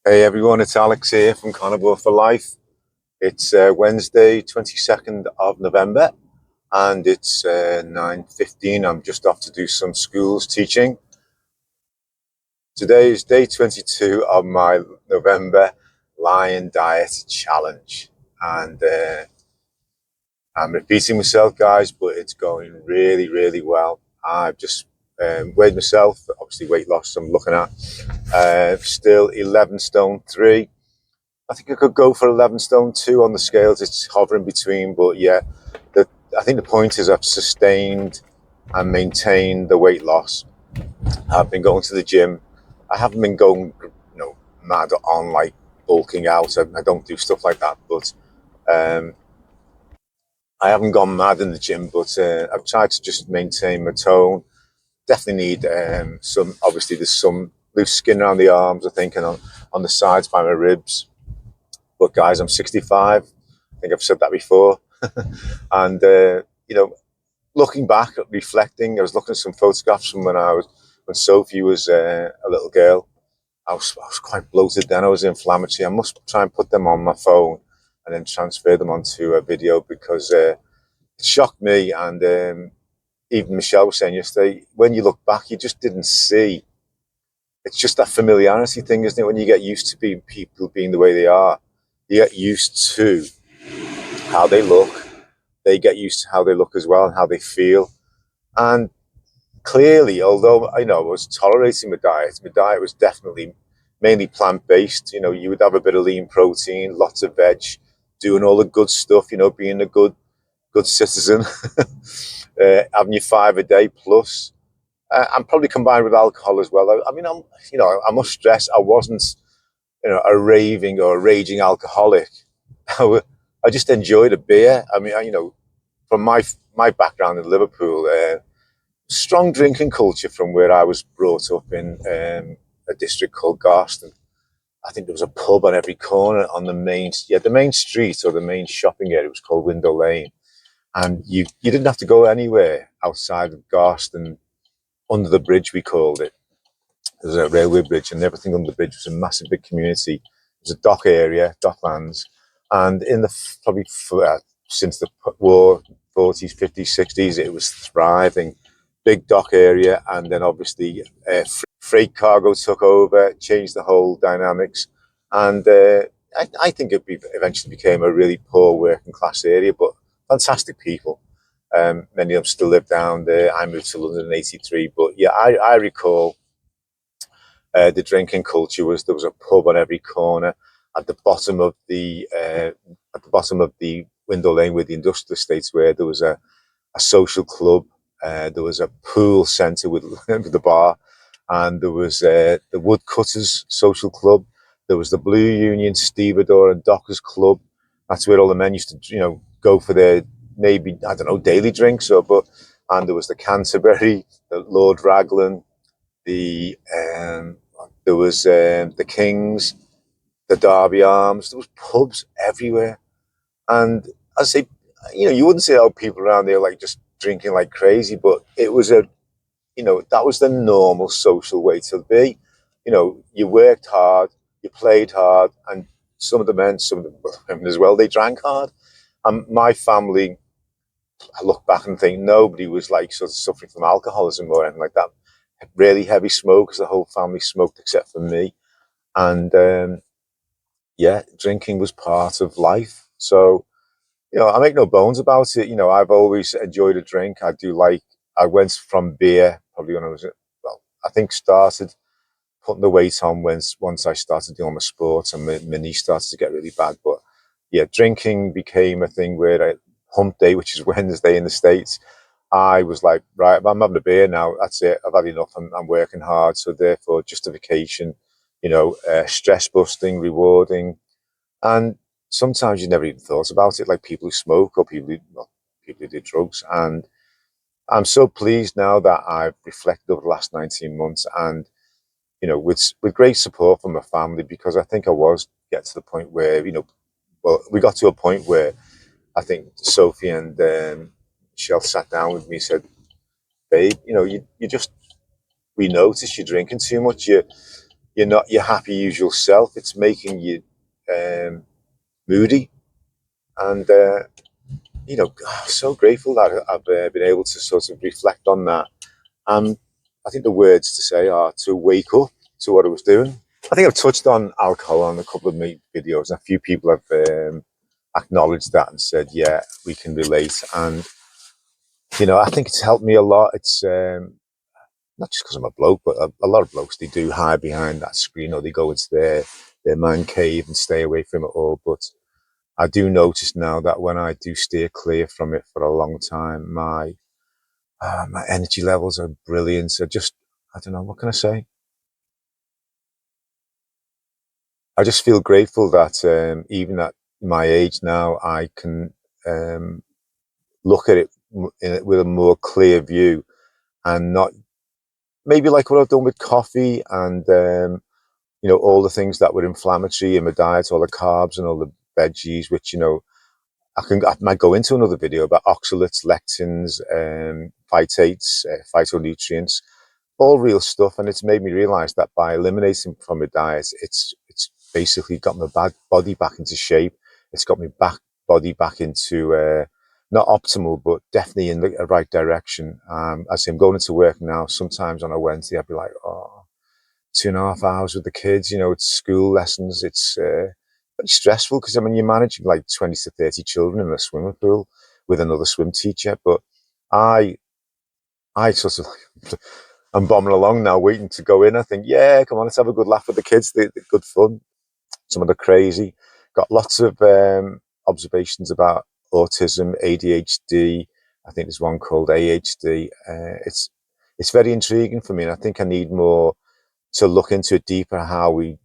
Hey everyone, it's Alex here from Carnivore for Life. It's Wednesday, 22nd of November, and it's 9:15. I'm just off to do some schools teaching. Today is day 22 of my November Lion Diet Challenge, and I'm repeating myself, guys, but it's going really, really well. I've just weighed myself, obviously weight loss I'm looking at, still 11 stone 3. I think I could go for 11 stone 2 on the scales. It's hovering between, but yeah, I think the point is I've sustained and maintained the weight loss. I've been going to the gym. I haven't been going, mad on like bulking out. I don't do stuff like that, but um, I haven't gone mad in the gym. But I've tried to just maintain my tone. Definitely need some. Obviously, there's some loose skin around the arms, I think, and on the sides by my ribs. But guys, I'm 65. I think I've said that before. And, looking back, reflecting, I was looking at some photographs from when Sophie was a little girl. I was quite bloated then. I was inflammatory. I must try and put them on my phone and then transfer them onto a video because it shocked me. And even Michelle was saying yesterday, when you look back, you just didn't see. It's just that familiarity thing, isn't it? When you get used to people being the way they are, you get used to how they look. They get used to how they look as well and how they feel. And clearly, although I was tolerating my diet was definitely mainly plant-based. You would have a bit of lean protein, lots of veg, doing all the good stuff, being a good citizen, having your 5 a day plus. And probably combined with alcohol as well. I mean, I must stress I wasn't, a raving or a raging alcoholic. I just enjoyed a beer. I mean, from my background in Liverpool, strong drinking culture from where I was brought up in a district called Garston. I think there was a pub on every corner on the main street or the main shopping area was called Window Lane, and you didn't have to go anywhere outside of Garston. Under the bridge, we called it. There was a railway bridge, and everything under the bridge was a massive big community. It was a dock area, docklands, and in the probably since the war, 40s, 50s, 60s, it was thriving. Big dock area, and then obviously freight cargo took over, changed the whole dynamics, and I think it eventually became a really poor working class area, but fantastic people. Many of them still live down there. I moved to London in '83, but yeah, I recall the drinking culture there was a pub on every corner. At the bottom of the Window Lane, where the industrial estates were, there was a social club. There was a pool centre with the bar, and there was the Woodcutters Social Club. There was the Blue Union Stevedore and Dockers Club. That's where all the men used to, go for their maybe daily drinks and there was the Canterbury, the Lord Raglan, there was the Kings, the Derby Arms. There was pubs everywhere, and I say, you wouldn't say people around there like just drinking like crazy, but it was that was the normal social way to be. You worked hard, you played hard, and some of the men, some of the women as well, they drank hard. And my family, I look back and think nobody was like sort of suffering from alcoholism or anything like that. Really heavy smokers, the whole family smoked except for me. And drinking was part of life. So, I make no bones about it. I've always enjoyed a drink. I went from beer probably when I think started putting the weight on once I started doing my sports and my knee started to get really bad. But yeah, drinking became a thing where hump day, which is Wednesday in the States, I was like, right, I'm having a beer now. That's it. I've had enough. I'm working hard. So therefore, justification, stress busting, rewarding. And sometimes you never even thought about it, like people who smoke or people who do drugs. And I'm so pleased now that I've reflected over the last 19 months and, with great support from my family, because I think I was get to the point where, we got to a point where I think Sophie and Michelle sat down with me and said, babe, we notice you're drinking too much. You're you're not your happy usual self. It's making you moody, and so grateful that I've been able to sort of reflect on that. I think the words to say are to wake up to what I was doing. I think I've touched on alcohol on a couple of my videos, and a few people have acknowledged that and said, "Yeah, we can relate." And I think it's helped me a lot. It's not just because I'm a bloke, but a lot of blokes, they do hide behind that screen, or they go into their man cave and stay away from it all. But I do notice now that when I do steer clear from it for a long time, my energy levels are brilliant. So I don't know, what can I say? I just feel grateful that even at my age now, I can um, look at it with a more clear view, and not maybe like what I've done with coffee and all the things that were inflammatory in my diet, all the carbs and all the veggies, which I might go into another video about oxalates, lectins, phytates, phytonutrients, all real stuff. And it's made me realize that by eliminating from my diet, it's basically got my body back into shape. It's got my body back into not optimal, but definitely in the right direction. As I'm going into work now, sometimes on a Wednesday, I'd be like, oh, 2.5 hours with the kids. It's school lessons. It's very stressful because you're managing like 20 to 30 children in a swimming pool with another swim teacher. But I sort of I'm bombing along now, waiting to go in. I think, yeah, come on, let's have a good laugh with the kids. They're good fun. Some of the crazy. Got lots of observations about autism, ADHD. I think there's one called AHD. It's very intriguing for me, and I think I need more to look into it deeper, how we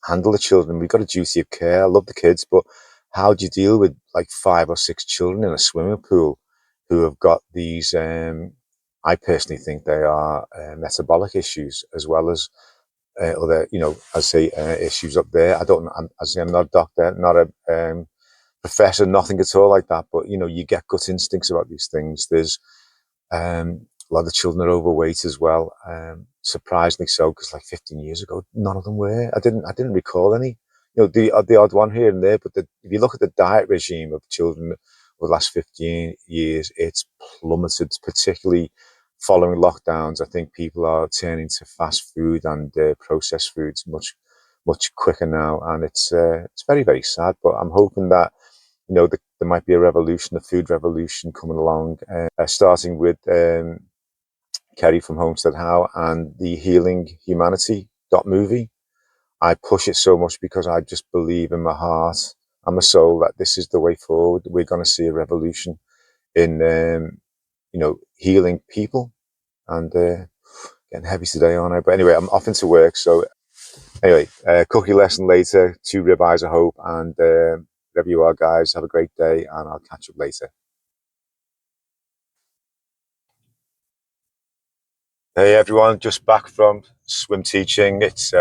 handle the children. We've got a duty of care. I love the kids, but how do you deal with like 5 or 6 children in a swimming pool who have got these? I personally think they are metabolic issues as well as other, I say issues up there. I don't. I'm not a doctor, not a professor, nothing at all like that. But you get gut instincts about these things. There's a lot of children are overweight as well. Surprisingly so, because like 15 years ago, none of them were. I didn't recall any. The odd one here and there, but if you look at the diet regime of children over the last 15 years, it's plummeted, particularly following lockdowns. I think people are turning to fast food and processed foods much quicker now, and it's very, very sad. But I'm hoping that there might be a revolution, a food revolution coming along, starting with Kerry from Homestead How and the Healing Humanity movie. I push it so much because I just believe in my heart and my soul that this is the way forward. We're going to see a revolution in, healing people. And getting heavy today, aren't I? But anyway, I'm off into work. So anyway, cookie lesson later, 2 ribeyes, I hope. And wherever you are, guys, have a great day, and I'll catch up later. Hey everyone, just back from swim teaching. It's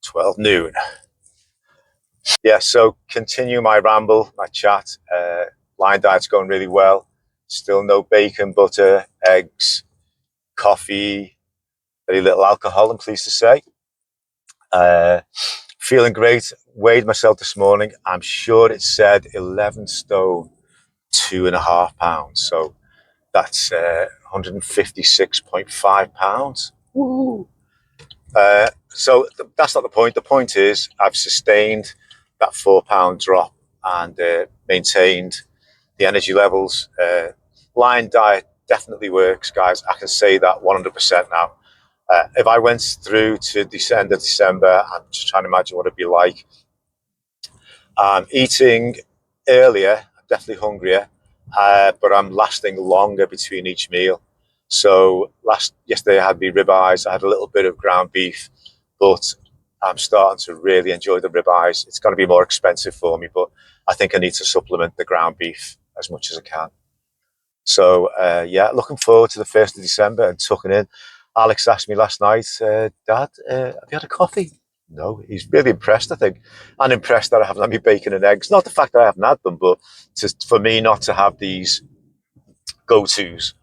12 noon. Yeah, so continue my ramble, my chat. Line diet's going really well. Still no bacon, butter, eggs, coffee, very little alcohol, I'm pleased to say. Feeling great. Weighed myself this morning. I'm sure it said 11 stone, 2.5 pounds. So that's 156.5 pounds. Woo! So that's not the point. The point is I've sustained that 4 pound drop and maintained the energy levels. Line diet definitely works, guys. I can say that 100% now. If I went through to the end of December, I'm just trying to imagine what it'd be like. Eating earlier, definitely hungrier, but I'm lasting longer between each meal. So yesterday I had me ribeyes. I had a little bit of ground beef, but I'm starting to really enjoy the ribeyes. It's going to be more expensive for me, but I think I need to supplement the ground beef as much as I can. So yeah, looking forward to the 1st of December and tucking in. Alex asked me last night, Dad, have you had a coffee? No, he's really impressed, I think. I'm impressed that I haven't had my bacon and eggs. Not the fact that I haven't had them, but for me not to have these go-tos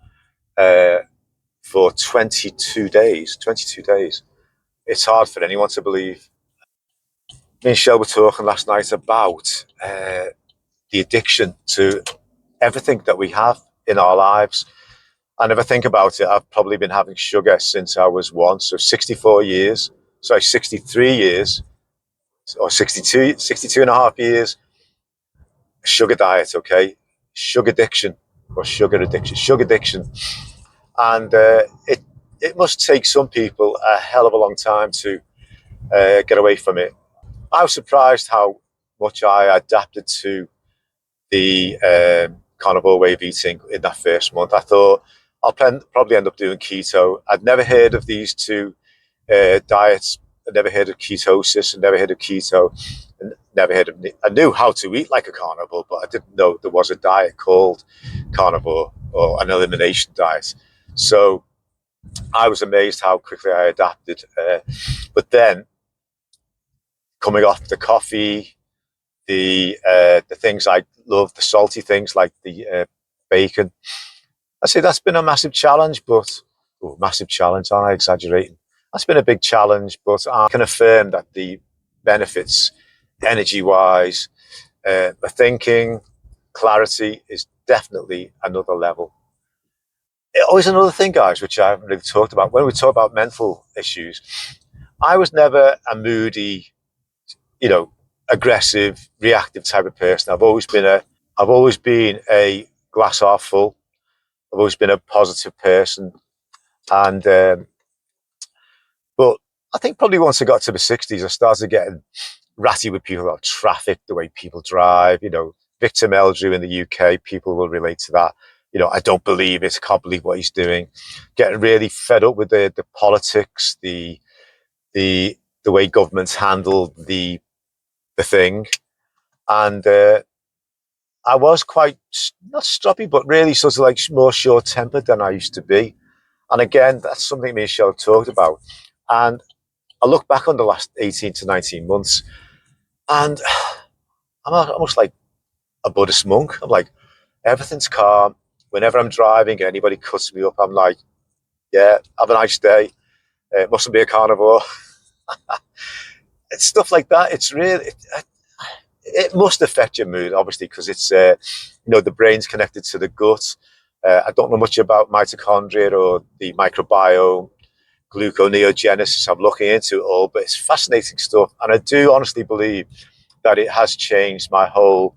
for 22 days. 22 days. it's hard for anyone to believe. Me and Shell were talking last night about the addiction to everything that we have in our lives. And if I think about it, I've probably been having sugar since I was one, so 64 years, sorry, 63 years, or 62 and a half years, sugar diet, okay? Sugar addiction, or sugar addiction. And it must take some people a hell of a long time to get away from it. I was surprised how much I adapted to the carnivore way of eating in that first month. I thought I'll probably end up doing keto. I'd never heard of these two diets. I'd never heard of ketosis. I'd never heard of keto. And never heard of. I knew how to eat like a carnivore, but I didn't know there was a diet called carnivore or an elimination diet. So I was amazed how quickly I adapted. But then coming off the coffee, the things I love, the salty things like the bacon. I say that's been a massive challenge, but massive challenge. Aren't I exaggerating? That's been a big challenge, but I can affirm that the benefits, energy-wise, the thinking, clarity is definitely another level. Always another thing, guys, which I haven't really talked about. When we talk about mental issues, I was never a moody, aggressive, reactive type of person. I've always been a glass half full. I've always been a positive person, and but I think probably once I got to the 60s, I started getting ratty with people about traffic, the way people drive. Victor Meldrew in the UK, people will relate to that. I don't believe it. I can't believe what he's doing. Getting really fed up with the politics, the way governments handle the thing, and I was quite not stroppy, but really sort of like more short-tempered than I used to be. And again, that's something me and Michelle talked about. And I look back on the last 18 to 19 months, and I'm almost like a Buddhist monk. I'm like, everything's calm. Whenever I'm driving, anybody cuts me up, I'm like, yeah, have a nice day. It mustn't be a carnivore. It's stuff like that. It's really, it must affect your mood, obviously, because it's, the brain's connected to the gut. I don't know much about mitochondria or the microbiome, gluconeogenesis. I'm looking into it all, but it's fascinating stuff. And I do honestly believe that it has changed my whole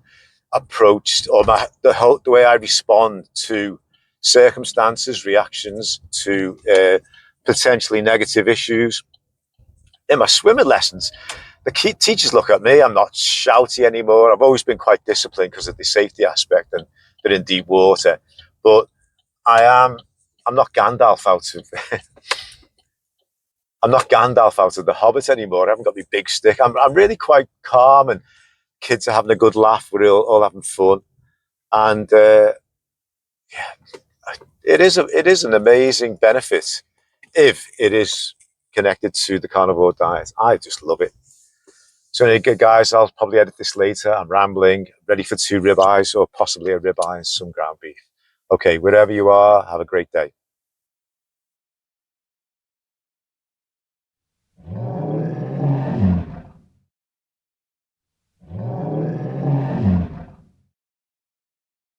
approach, or the way I respond to circumstances, reactions to potentially negative issues. In my swimming lessons, the teachers look at me. I'm not shouty anymore. I've always been quite disciplined because of the safety aspect, and they're in deep water. But I'm not Gandalf out of I'm not Gandalf out of the Hobbit anymore. I haven't got my big stick. I'm really quite calm, and kids are having a good laugh. We're all having fun, and yeah, it is an amazing benefit if it is connected to the carnivore diet. I just love it. So, anyway, guys, I'll probably edit this later. I'm rambling. Ready for 2 ribeyes or possibly a ribeye and some ground beef. Okay, wherever you are, have a great day.